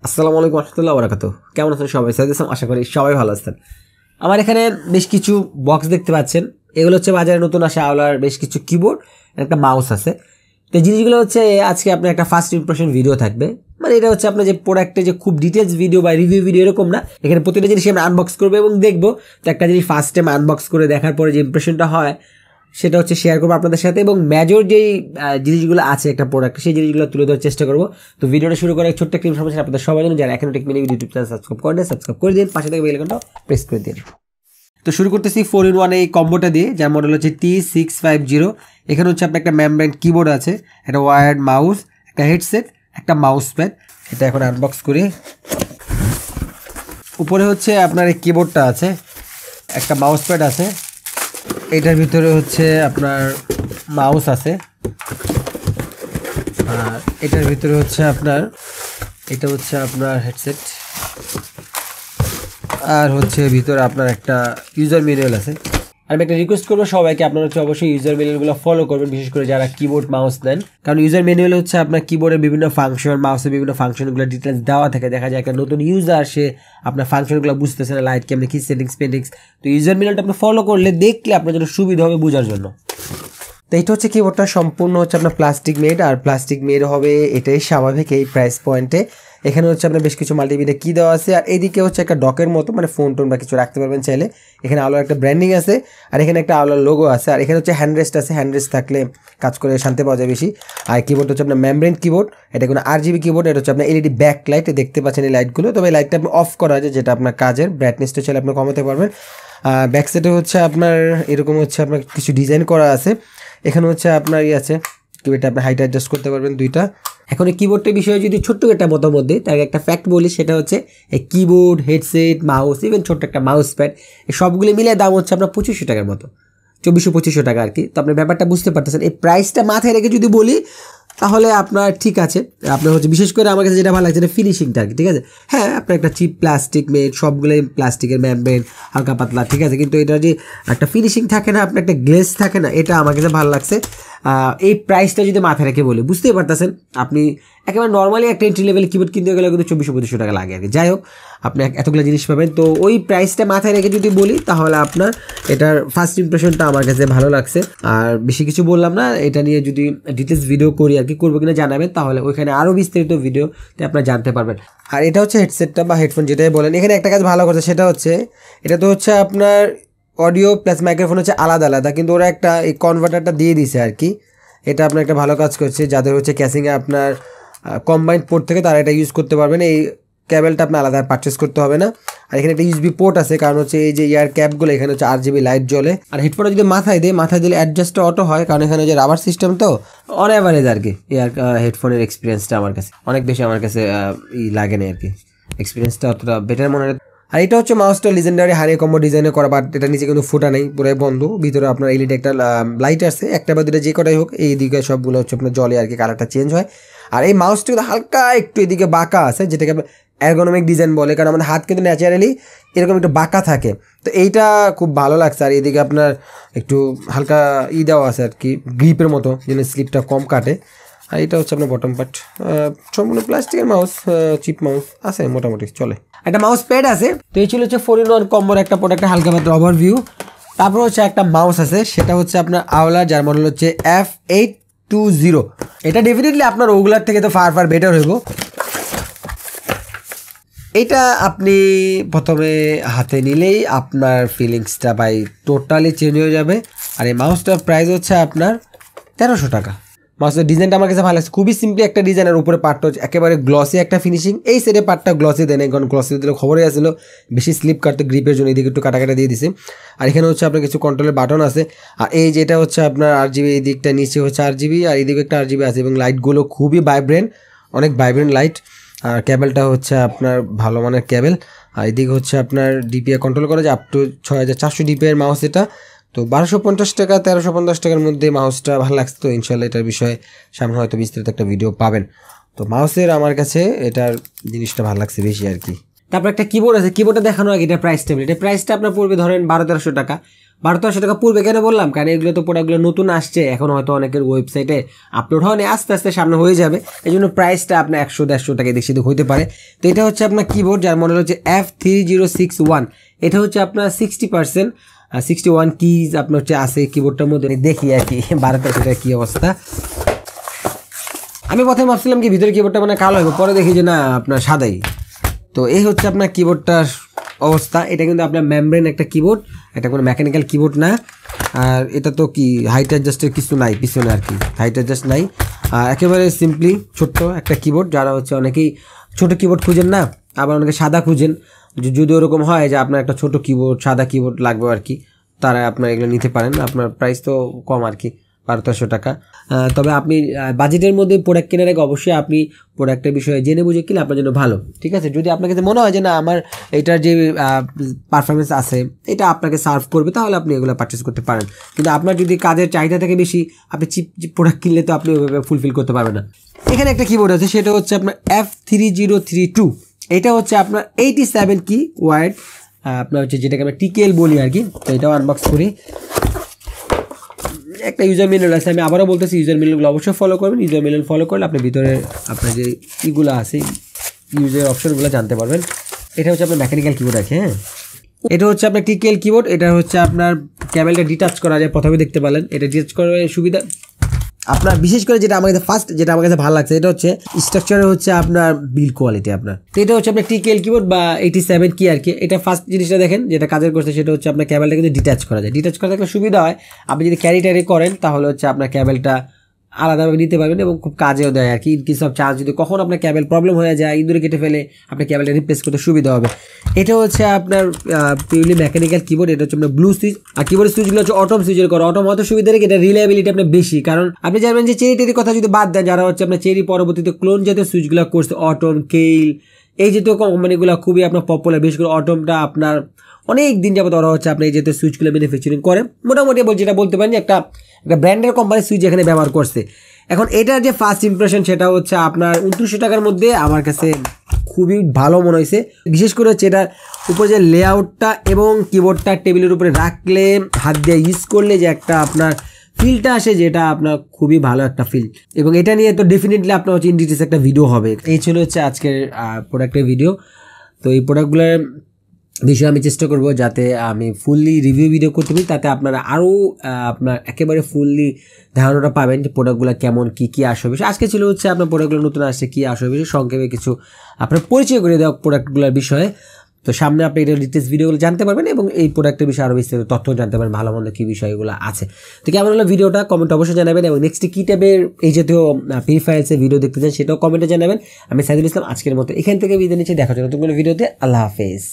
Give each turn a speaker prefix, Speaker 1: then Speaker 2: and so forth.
Speaker 1: আসসালামু আলাইকুম রাহমাতুল্লাহি ওয়া বারাকাতুহু। কেমন আছেন সবাই? আশা করি সবাই ভালো আছেন। আমার এখানে বেশ কিছু বক্স দেখতে পাচ্ছেন। এগুলো হচ্ছে বাজারে নতুন আসা আওলার বেশ কিছু কিবোর্ড, একটা মাউস আছে। তো জিনিসগুলো হচ্ছে আজকে আপনার একটা ফার্স্ট ইমপ্রেশন ভিডিও থাকবে। মানে এটা হচ্ছে আপনার যে প্রোডাক্টের যে খুব ডিটেলস ভিডিও বা রিভিউ ভিডিও এরকম না। এখানে প্রতিটা জিনিস আমরা আনবক্স করবো এবং দেখবো। তো একটা জিনিস ফার্স্ট টাইম আনবক্স করে দেখার পরে যে ইমপ্রেশনটা হয় সেটা হচ্ছে শেয়ার করবো আপনাদের সাথে, এবং মেজর যেই জিনিসগুলো আছে একটা প্রোডাক্ট সেই জিনিসগুলো তুলে ধরার চেষ্টা করবো। তো ভিডিওটা শুরু করে ছোট্ট একটা ইনফরমেশন আপনাদের সবাই জানেন, যারা এখনো টেকমিনি ইউটিউব চ্যানেল সাবস্ক্রাইব করে দিন, পাশে থেকে বেল আইকনটা প্রেস করে দিন। তো শুরু করতেছি 4-in-1 এই কম্বোটা দিয়ে, যার মডেল হচ্ছে T650। এখানে হচ্ছে আপনার একটা মেমব্রেন কিবোর্ড আছে, একটা ওয়্যার্ড মাউস, একটা হেডসেট, একটা মাউস প্যাড। এটা এখন আনবক্স করি। উপরে হচ্ছে আপনার এই কিবোর্ডটা আছে, একটা মাউস প্যাড আছে, এটার ভিতরে হচ্ছে আপনার মাউস আছে, আর এটার ভিতরে হচ্ছে আপনার হেডসেট, আর হচ্ছে ভিতরে আপনার একটা ইউজার ম্যানুয়াল আছে। আমি একটা রিকোয়েস্ট করবো সবাইকে, আপনারা হচ্ছে অবশ্যই ইউজার ম্যানুয়ালগুলো ফলো করবেন, বিশেষ করে যারা কিবোর্ড মাউস নেন, কারণ ইউজার ম্যানুয়ালে হচ্ছে আপনার কিবোর্ডের বিভিন্ন ফাংশন, মাউসের বিভিন্ন ফাংশনগুলো ডিটেলস দেওয়া থাকে। দেখা যায় একটা নতুন ইউজার সে আপনার ফাংশনগুলো বুঝতেছে না, লাইট কেমন, কি সেটিংস পেন্টিংস। তো ইউজার ম্যানুয়ালটা আপনি ফলো করলে দেখলে আপনার জন্য সুবিধা হবে বোঝার জন্য। তো এইটা হচ্ছে কিবোর্ডটা সম্পূর্ণ হচ্ছে আপনার প্লাস্টিক মেড, আর প্লাস্টিক মেড হবে এটাই স্বাভাবিক এই প্রাইস পয়েন্টে। এখানে হচ্ছে আপনার বেশ কিছু মাল্টিমিডিয়া কি দেওয়া আছে, আর এইদিকে হচ্ছে একটা ডকের মতো, মানে ফোন টোন বা কিছু রাখতে পারবেন চাইলে। এখানে আলোর একটা ব্র্যান্ডিং আছে, আর এখানে একটা আলোর লোগো আছে, আর এখানে হচ্ছে হ্যান্ডরেস্ট আছে। হ্যান্ডরেস্ট থাকলে কাজ করে শান্তি পাওয়া যায় বেশি। আর কিবোর্ড হচ্ছে আপনার মেমব্রেন কিবোর্ড, এটা কোনো RGB কিবোর্ড। এটা হচ্ছে আপনার এলইডি ব্যাক লাইট, দেখতে পাচ্ছেন এই লাইটগুলো। তবে এই লাইটটা আপনি অফ করা যায়, যেটা আপনার কাজের ব্রাইটনেসটা চাইলে আপনি কমাতে পারবেন। ব্যাক সাইডে হচ্ছে আপনার এরকম হচ্ছে আপনার কিছু ডিজাইন করা আছে। এখানে হচ্ছে আপনার আছে কিবোর্ডটা আপনি হাইট অ্যাডজাস্ট করতে পারবেন দুইটা। এখন এই কিবোর্ডের বিষয়ে যদি ছোট্ট একটা মতামত দিই, তার একটা ফ্যাক্ট বলি, সেটা হচ্ছে এই কিবোর্ড, হেডসেট, মাউস, ইভেন ছোট্ট একটা মাউস প্যাড, এই সবগুলি মিলে দাম হচ্ছে আপনার 2500 টাকার মতো, 2400-2500 টাকা আর কি। তো আপনি ব্যাপারটা বুঝতে পারতেছেন। এই প্রাইসটা মাথায় রেখে যদি বলি তাহলে আপনার ঠিক আছে। আপনার হচ্ছে বিশেষ করে আমার কাছে যেটা ভালো লাগছে এটা ফিনিশিংটা আর কি, ঠিক আছে। হ্যাঁ, আপনার একটা চিপ প্লাস্টিক মেড, সবগুলোই প্লাস্টিকের মেমব্রেন, হালকা পাতলা, ঠিক আছে, কিন্তু এটা যে একটা ফিনিশিং থাকে না, আপনার একটা গ্লেজ থাকে না, এটা আমার কাছে ভালো লাগছে। এই প্রাইসটা যদি মাথায় রেখে বলি, বুঝতেই পারতেছেন আপনি একেবারে নর্মালি একটা এন্ট্রি লেভেল কিবোর্ড কিনতে গেলে কিন্তু 2400-2500 টাকা লাগে আর কি। যাই হোক, আপনি এতগুলো জিনিস পাবেন। তো ওই প্রাইসটা মাথায় রেখে যদি বলি তাহলে আপনার এটার ফার্স্ট ইমপ্রেশনটা আমার কাছে ভালো লাগছে। আর বেশি কিছু বললাম না, এটা নিয়ে যদি ডিটেলস ভিডিও করি আর কি, করবো কিনা জানাবেন, তাহলে ওইখানে আরও বিস্তারিত ভিডিওতে আপনারা জানতে পারবেন। আর এটা হচ্ছে হেডসেটটা বা হেডফোন যেটাই বলেন। এখানে একটা কাজ ভালো করছে, সেটা হচ্ছে এটা তো হচ্ছে আপনার অডিও প্লাস মাইক্রোফোন হচ্ছে আলাদা আলাদা, কিন্তু ওরা একটা এই কনভার্টারটা দিয়ে দিছে আর কি। এটা আপনার একটা ভালো কাজ করছে, যাদের হচ্ছে ক্যাসিংয়ে আপনার কম্বাইন্ড পোর্ট থেকে তারা এটা ইউজ করতে পারবেন। এই ক্যাবেলটা আপনার আলাদা পারচেস করতে হবে না। আর এখানে একটা USB পোর্ট আছে, কারণ হচ্ছে এই যে ইয়ার ক্যাপগুলো এখানে হচ্ছে RGB লাইট জ্বলে। আর হেডফোনটা যদি মাথায় দিলে অ্যাডজাস্টটা অটো হয়, কারণ এখানে যে রাবার সিস্টেম, তো অন অ্যাভারেজ আর কি ইয়ার হেডফোনের এক্সপিরিয়েন্সটা আমার কাছে অনেক বেশি লাগে না আর কি, এক্সপিরিয়েন্সটা অতটা বেটার মনে হয়। আর এটা হচ্ছে মাউসটা লিজেন্ডারি হানি কম্বো ডিজাইনে করা, বাট এটা নিচে কিন্তু ফুটা নেই, পুরাই বন্ধ। ভিতরে আপনার এলইডি একটা লাইট আছে, একটা বা দুটো যে কটাই হোক, এই দিকে সবগুলো হচ্ছে আপনার জলে আর কি, কালারটা চেঞ্জ হয়। আর এই মাউসটা কিন্তু হালকা একটু এদিকে বাঁকা আছে, যেটাকে এরগোনমিক ডিজাইন বলে, কারণ আমাদের হাত কিন্তু ন্যাচারালি এরকম একটু বাঁকা থাকে। তো এইটা খুব ভালো লাগছে। আর এদিকে আপনার একটু হালকা দেওয়া আছে আর কি, গ্রিপের মতো, যেন স্লিপটা কম কাটে। আর এটা হচ্ছে আপনার বটম পার্ট, সম্পূর্ণ প্লাস্টিকের মাউস, চিপ মাউস আছে, মোটামুটি চলে। একটা মাউস প্যাড আছে। তো এই ছিল হচ্ছে 4-in-1 কম্বোর একটা প্রোডাক্টের হালকা মাত্র ওভারভিউ। তারপর হচ্ছে একটা মাউস আছে, সেটা হচ্ছে আপনার আওলা, যার মডেল হচ্ছে F820। এটা ডেফিনেটলি আপনার ওগুলার থেকে তো ফার বেটার হইব। এটা আপনি প্রথমে হাতে নিলেই আপনার ফিলিংসটা ভাই টোটালি চেঞ্জ হয়ে যাবে। আর এই মাউসটার প্রাইস হচ্ছে আপনার 1300 টাকা। মাউসের ডিজাইনটা আমার কাছে ভালো লাগছে, খুবই সিম্পলি একটা ডিজাইনের উপরে পার্টটা হচ্ছে একেবারে গ্লসি একটা ফিনিশিং। এই সাইডে পার্টটা গ্লসি দেন, কারণ গ্লসি দিলে খবরই আসছিল বেশি স্লিপ কাটতে, গ্রিপের জন্য এদিকে একটু কাটা দিয়ে দিছে। আর এখানে হচ্ছে আপনার কিছু কন্ট্রোলের বাটন আছে। আর এই যেটা হচ্ছে আপনার RGB, এই দিকটা নিচে হচ্ছে RGB, আর এইদিকে একটা RGB আছে, এবং লাইটগুলো খুবই ভাইব্রেন্ট, অনেক ভাইব্রেন্ট লাইট। আর ক্যাবেলটা হচ্ছে আপনার ভালো মানের ক্যাবেল। আর এদিকে হচ্ছে আপনার DPI কন্ট্রোল করা যায়, আপ টু 6400 DPI মাউস এটা। তো 1250 টাকা 1350 টাকার মধ্যে মাউসটা ভালো লাগছে। তো ইনশাল্লাহ এটার বিষয়ে সামনে হয়তো বিস্তারিত একটা ভিডিও পাবেন। তো মাউসের আমার কাছে এটার জিনিসটা ভালো লাগছে বেশি আর কি। তারপর একটা কিবোর্ড আছে, কিবোর্ডটা দেখানো আগে এটা প্রাইস টেবিল, এটা প্রাইসটা আপনার পড়বে ধরেন 1200-1300 টাকা। 1200 টাকা পূর্বে কেন বললাম, কারণ এগুলো তো প্রোডাক্টগুলো নতুন আসছে, এখন হয়তো অনেকের ওয়েবসাইটে আপলোড হয়নি, আস্তে আস্তে সামনে হয়ে যাবে, এই জন্য প্রাইসটা আপনার 100-150 টাকা দেখছি হইতে পারে। তো এটা হচ্ছে আপনার কিবোর্ড, যার মডেল হচ্ছে F3061। এটা হচ্ছে আপনার 60% 61 কিজ আপনার হচ্ছে আছে কিবোর্ডটার মধ্যে। দেখি আর কি 1200 টাকা কী অবস্থা। আমি প্রথমে ভাবছিলাম কি ভিতরে কিবোর্ডটা মানে কালো হবে, পরে দেখি যে না আপনার সাদাই। তো এই হচ্ছে আপনার কিবোর্ডটার অবস্থা। এটা কিন্তু আপনার মেমব্রেন একটা কিবোর্ড, এটা কোনো মেকানিক্যাল কিবোর্ড না। আর এটা তো কি হাইট অ্যাডজাস্টের কিছু নাই পিছনে আর কি, হাইট অ্যাডজাস্ট নাই। একেবারে সিম্পলি ছোট্ট একটা কিবোর্ড, যারা হচ্ছে অনেকেই ছোট কিবোর্ড খুঁজেন না, আবার অনেকে সাদা খুঁজেন, যদি ওরকম হয় যে আপনার একটা ছোট কিবোর্ড সাদা কিবোর্ড লাগবে আর কি, তারা আপনার এগুলো নিতে পারেন। আপনার প্রাইস তো কম আর কি, 1200 টাকা। তবে আপনি বাজেটের মধ্যে প্রোডাক্ট কেনার আগে অবশ্যই আপনি প্রোডাক্টের বিষয়ে জেনে বুঝে কিনলে আপনার জন্য ভালো, ঠিক আছে। যদি আপনার কাছে মনে হয় যে না আমার এটার যে পারফরমেন্স আছে এটা আপনাকে সার্ভ করবে, তাহলে আপনি এগুলো পারচেস করতে পারেন। কিন্তু আপনার যদি কাজের চাহিদা থেকে বেশি, আপনি চিপ প্রোডাক্ট কিনলে তো আপনি ওইভাবে ফুলফিল করতে পারবেন না। এখানে একটা কিবোর্ড আছে, সেটা হচ্ছে আপনার F3032। এটা হচ্ছে আপনার 87 কি ওয়ার্ড, আপনার হচ্ছে যেটাকে আমরা টিকেএল বলি আর কি। তো এটাও আনবক্স করি। একটা ইউজার ম্যানুয়াল আছে, আমি আবারও বলতেছি ইউজার ম্যানুয়ালগুলো অবশ্যই ফলো করবেন। ইউজার ম্যানুয়াল ফলো করলে আপনি ভিতরে আপনার যে ইগুলো আছে ইউজার অপশনগুলো জানতে পারবেন। এটা হচ্ছে আপনার মেকানিক্যাল কিবোর্ড আছে। হ্যাঁ, এটা হচ্ছে আপনার টিকেএল কিবোর্ড। এটা হচ্ছে আপনার ক্যাবেলটা ডিটাচ করা যায়, প্রথমে দেখতে পেলেন। এটা ডিটাচ করার সুবিধা আপনার, বিশেষ করে যেটা আমার কাছে ফার্স্ট যেটা আমার কাছে ভালো লাগছে, এটা হচ্ছে স্ট্রাকচারে হচ্ছে আপনার বিল্ড কোয়ালিটি আপনার। তো এটা হচ্ছে আপনার টিকেএল কিবোর্ড বা 87 কি আর কি। এটা ফার্স্ট জিনিসটা দেখেন যেটা কাজের করছে, সেটা হচ্ছে আপনার ক্যাবেলটা কিন্তু ডিটাচ করা যায়। ডিটাচ করা থাকলে সুবিধা হয়, আপনি যদি ক্যারি ট্যারি করেন তাহলে হচ্ছে আপনার ক্যাবেলটা আলাদাভাবে নিতে পারবেন এবং খুব কাজেও দেয় আর কি। ইনকেস অফ চার্জ যদি কখন আপনার ক্যাবেল প্রবলেম হয়ে যায়, ইঁদুরে কেটে ফেলে, আপনার ক্যাবেলটা রিপ্লেস করতে সুবিধা হবে। এটা হচ্ছে আপনার পিউরলি মেকানিক্যাল কিবোর্ড। এটা হচ্ছে আপনার ব্লু সুইচ, আর কিবোর্ডের সুইচগুলো হচ্ছে অটোম সুইচের করা। অটোম হয়তো সুবিধা রেখে এটা রিলায়েবিলিটি আপনার বেশি, কারণ আপনি জানবেন যে চেরি টেরির কথা যদি বাদ দেন, যারা হচ্ছে আপনার চেরি পরবর্তীতে ক্লোন জাতীয় সুইচগুলো করছে, অটোম, কেইল, এই জাতীয় কোম্পানিগুলো খুবই আপনার পপুলার। বিশেষ করে অটোমটা আপনার অনেক দিন যাবত ওরা হচ্ছে আপনার এই জাতীয় সুইচগুলো ম্যানুফ্যাকচারিং করে। মোটামুটি যেটা বলতে পারেন যে একটা ব্র্যান্ডের কোম্পানির সুইচ এখানে ব্যবহার করছে। এখন এটার যে ফার্স্ট ইমপ্রেশন সেটা হচ্ছে আপনার 2900 টাকার মধ্যে আমার কাছে খুবই ভালো মনে হয়েছে। বিশেষ করে হচ্ছে এটার উপরে যে লেআউটটা এবং কিবোর্ডটা টেবিলের উপরে রাখলে হাত দিয়ে ইউজ করলে যে একটা আপনার ফিলটা আসে, যেটা আপনার খুবই ভালো একটা ফিল। এবং এটা নিয়ে তো ডেফিনেটলি আপনার হচ্ছে ইন ডিটেলস একটা ভিডিও হবে। এই ছিল হচ্ছে আজকের প্রোডাক্টের ভিডিও। তো এই প্রোডাক্টগুলোর বিষয়ে আমি চেষ্টা করব যাতে আমি ফুললি রিভিউ ভিডিও করতে পারি, তাতে আপনারা আরও আপনার একেবারে ফুললি ধারণাটা পাবেন যে প্রোডাক্টগুলো কেমন, কী আসবে বিষয়। আজকে ছিল হচ্ছে আপনার প্রোডাক্টগুলো নতুন আসছে কী আসবে বিষয়, সংক্ষেপে কিছু আপনার পরিচয় করে দেওয়া প্রোডাক্টগুলোর বিষয়ে। তো সামনে আপনি এটা ডিটেলস ভিডিওগুলো জানতে পারবেন এবং এই প্রোডাক্টের বিষয়ে আরও বিস্তারিত তথ্য জানতে পারবেন, ভালো মন্দ কী বিষয়গুলো আছে। তো কেমন হলো ভিডিওটা কমেন্ট অবশ্যই জানাবেন, এবং নেক্সট কী টাইপের এই জাতীয় পেরিফেরালসের ভিডিও দেখতে চান সেটাও কমেন্টে জানাবেন। আমি সাইদুল ইসলাম আজকের মতো এখান থেকে বিদায় নিচ্ছি, দেখার জন্য নতুন কোনো ভিডিওতে। আল্লাহ হাফেজ।